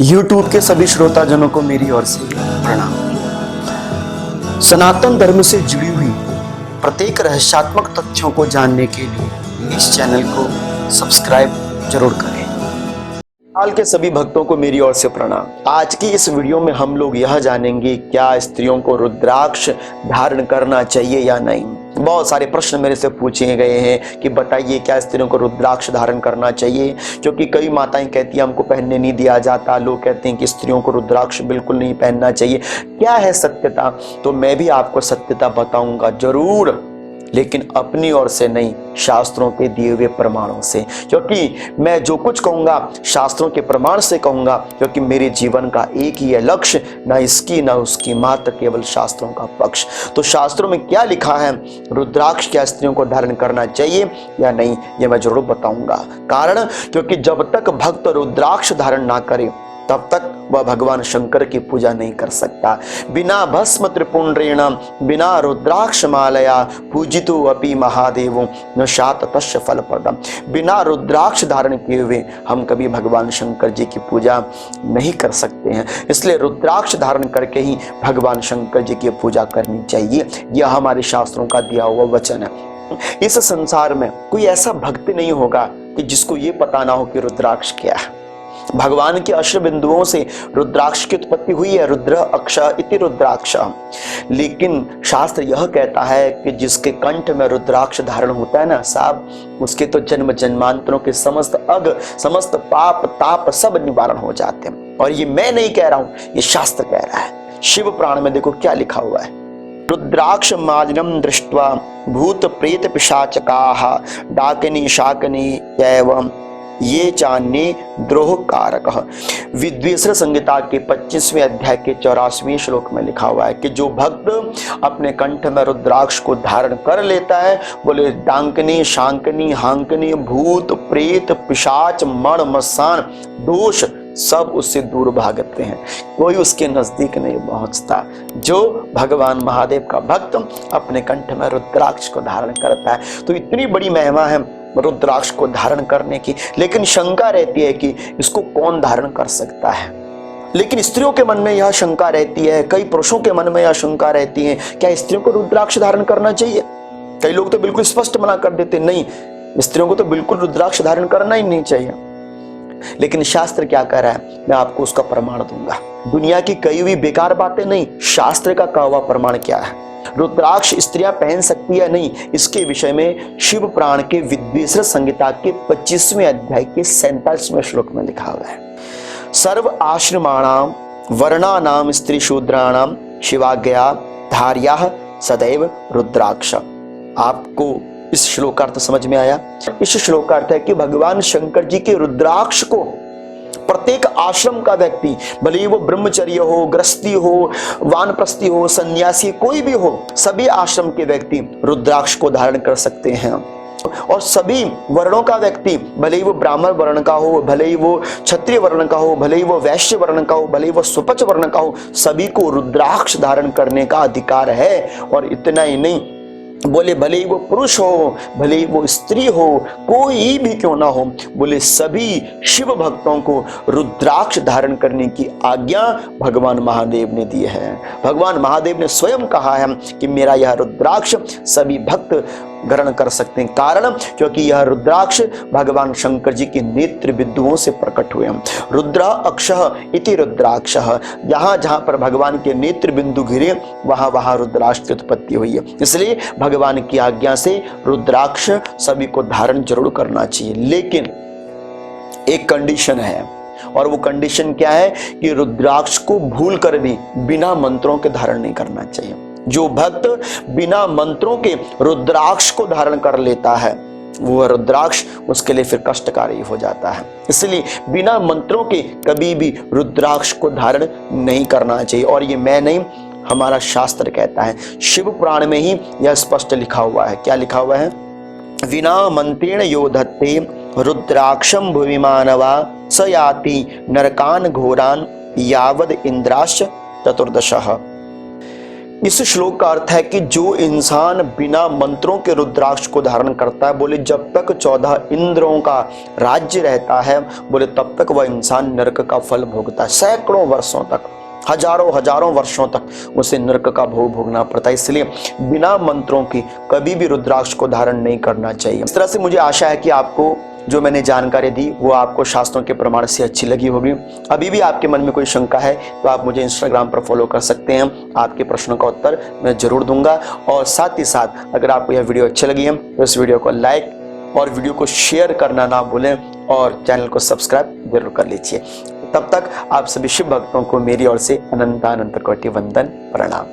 YouTube के सभी श्रोताजनों को मेरी ओर से प्रणाम। सनातन धर्म से जुड़ी हुई प्रत्येक रहस्यात्मक तथ्यों को जानने के लिए इस चैनल को सब्सक्राइब जरूर करें। हाल के सभी भक्तों को मेरी ओर से प्रणाम। आज की इस वीडियो में हम लोग यह जानेंगे क्या स्त्रियों को रुद्राक्ष धारण करना चाहिए या नहीं। बहुत सारे प्रश्न मेरे से पूछे गए हैं कि बताइए क्या स्त्रियों को रुद्राक्ष धारण करना चाहिए, क्योंकि कई माताएं कहती हैं हमको पहनने नहीं दिया जाता। लोग कहते हैं कि स्त्रियों को रुद्राक्ष बिल्कुल नहीं पहनना चाहिए। क्या है सत्यता? तो मैं भी आपको सत्यता बताऊंगा जरूर, लेकिन अपनी ओर से नहीं, शास्त्रों के दिए हुए प्रमाणों से। क्योंकि मैं जो कुछ कहूंगा शास्त्रों के प्रमाण से कहूंगा, क्योंकि मेरे जीवन का एक ही है लक्ष्य, ना इसकी ना उसकी, मात्र केवल शास्त्रों का पक्ष। तो शास्त्रों में क्या लिखा है, रुद्राक्ष क्या स्त्रियों को धारण करना चाहिए या नहीं, ये मैं जरूर बताऊंगा। कारण क्योंकि जब तक भक्त रुद्राक्ष धारण ना करे तब तक वह भगवान शंकर की पूजा नहीं कर सकता। बिना भस्म त्रिपुंड्रेण बिना रुद्राक्ष मालया पूजितो अपि महादेवो न शात तस्य फलप्रदम। बिना रुद्राक्ष धारण किए हुए हम कभी भगवान शंकर जी की पूजा नहीं कर सकते हैं। इसलिए रुद्राक्ष धारण करके ही भगवान शंकर जी की पूजा करनी चाहिए। यह हमारे शास्त्रों का दिया हुआ वचन है। इस संसार में कोई ऐसा भक्त नहीं होगा कि जिसको ये पता ना हो कि रुद्राक्ष क्या है। भगवान के अश्र बिंदुओं से रुद्राक्ष की उत्पत्ति हुई है। रुद्र अक्ष इति रुद्राक्ष। लेकिन शास्त्र यह कहता है कि जिसके कंठ में रुद्राक्ष धारण होता है ना साहब, उसके तो जन्म जन्मांतरों के समस्त अग, समस्त पाप ताप सब निवारण हो जाते हैं। और ये मैं नहीं कह रहा हूं, ये शास्त्र कह रहा है। शिव पुराण में देखो क्या लिखा हुआ है। रुद्राक्ष मालिनम दृष्ट्वा भूत प्रेत पिशाचकाः डाकिनी शाकिनी एवं ये चान्य द्रोह कारक। विद्वेश्वर संहिता के 25वें अध्याय के 84वें श्लोक में लिखा हुआ है कि जो भक्त अपने कंठ में रुद्राक्ष को धारण कर लेता है, बोले डांकनी शांकनी हांकनी भूत प्रेत पिशाच मण मसान दोष सब उससे दूर भागते हैं, कोई उसके नजदीक नहीं पहुंचता। जो भगवान महादेव का भक्त अपने कंठ में रुद्राक्ष को धारण करता है, तो इतनी बड़ी महिमा है रुद्राक्ष को धारण करने की। लेकिन शंका रहती है कि इसको कौन धारण कर सकता है। लेकिन स्त्रियों के मन में यह शंका रहती है, कई पुरुषों के मन में यह शंका रहती है, क्या स्त्रियों को रुद्राक्ष धारण करना चाहिए? कई लोग तो बिल्कुल स्पष्ट मना कर देते, नहीं स्त्रियों को तो बिल्कुल रुद्राक्ष धारण करना ही नहीं चाहिए। लेकिन शास्त्र क्या कह रहा है, मैं आपको उसका प्रमाण दूंगा। दुनिया की कई हुई बेकार बातें नहीं, शास्त्र का कहा हुआ प्रमाण क्या है। रुद्राक्ष स्त्रियां पहन सकती है नहीं, इसके विषय में शिव पुराण के विद्वेश्वर संहिता के 25वें अध्याय के 47वें श्लोक में लिखा हुआ है। सर्व आश्रमाणाम वर्णानाम स्त्री शूद्राणाम शिवाज्ञया धार्याः सदैव रुद्राक्ष। आपको इस श्लोकार्थ समझ में आया? इस श्लोकार्थ है कि भगवान शंकर जी के रुद्राक्ष को प्रत्येक आश्रम का व्यक्ति, भले वो ब्रह्मचर्य हो, गृहस्थी हो, वानप्रस्थी हो, सन्यासी कोई भी हो, सभी आश्रम के व्यक्ति रुद्राक्ष को धारण कर सकते हैं। और सभी वर्णों का व्यक्ति, भले ही वो ब्राह्मण वर्ण का हो, भले ही वो क्षत्रिय वर्ण का हो, भले ही वो वैश्य वर्ण का हो, भले ही वो सुपच वर्ण का हो, सभी को रुद्राक्ष धारण करने का अधिकार है। और इतना ही नहीं, बोले भले ही वो पुरुष हो, भले ही वो स्त्री हो, कोई भी क्यों ना हो, बोले सभी शिव भक्तों को रुद्राक्ष धारण करने की आज्ञा भगवान महादेव ने दी है। भगवान महादेव ने स्वयं कहा है कि मेरा यह रुद्राक्ष सभी भक्त ग्रहण कर सकते हैं। कारण क्योंकि यह रुद्राक्ष भगवान शंकर जी के नेत्र बिंदुओं से प्रकट हुए हैं। रुद्र अक्षः इति रुद्राक्ष। जहां जहां पर भगवान के नेत्र बिंदु घिरे वहां वहां रुद्राक्ष की उत्पत्ति हुई है। इसलिए भगवान की आज्ञा से रुद्राक्ष सभी को धारण जरूर करना चाहिए। लेकिन एक कंडीशन है, और वो कंडीशन क्या है कि रुद्राक्ष को भूल कर भी बिना मंत्रों के धारण नहीं करना चाहिए। जो भक्त बिना मंत्रों के रुद्राक्ष को धारण कर लेता है, वो रुद्राक्ष उसके लिए फिर कष्टकारी हो जाता है। इसलिए बिना मंत्रों के कभी भी रुद्राक्ष को धारण नहीं करना चाहिए। और ये मैं नहीं, हमारा शास्त्र कहता है। शिव पुराण में ही यह स्पष्ट लिखा हुआ है। क्या लिखा हुआ है? विना मंत्रेण यो धत्ते रुद्राक्षम भुवि मानवा स याति नरकान घोरान यावद इंद्राश्च चतुर्दशः। इस श्लोक का अर्थ है कि जो इंसान बिना मंत्रों के रुद्राक्ष को धारण करता है, बोले जब तक 14 इंद्रों का राज्य रहता है, बोले तब तक वह इंसान नरक का फल भोगता है। सैकड़ों वर्षों तक, हजारों वर्षों तक उसे नरक का भोग भोगना पड़ता है। इसलिए बिना मंत्रों की कभी भी रुद्राक्ष को धारण नहीं करना चाहिए। इस तरह से मुझे आशा है कि आपको जो मैंने जानकारी दी वो आपको शास्त्रों के प्रमाण से अच्छी लगी होगी। अभी भी आपके मन में कोई शंका है तो आप मुझे इंस्टाग्राम पर फॉलो कर सकते हैं। आपके प्रश्नों का उत्तर मैं जरूर दूंगा। और साथ ही साथ अगर आपको यह वीडियो अच्छी लगी है तो इस वीडियो को लाइक और वीडियो को शेयर करना ना भूलें और चैनल को सब्सक्राइब जरूर कर लीजिए। तब तक आप सभी शिव भक्तों को मेरी ओर से अनंत कोटि वंदन प्रणाम।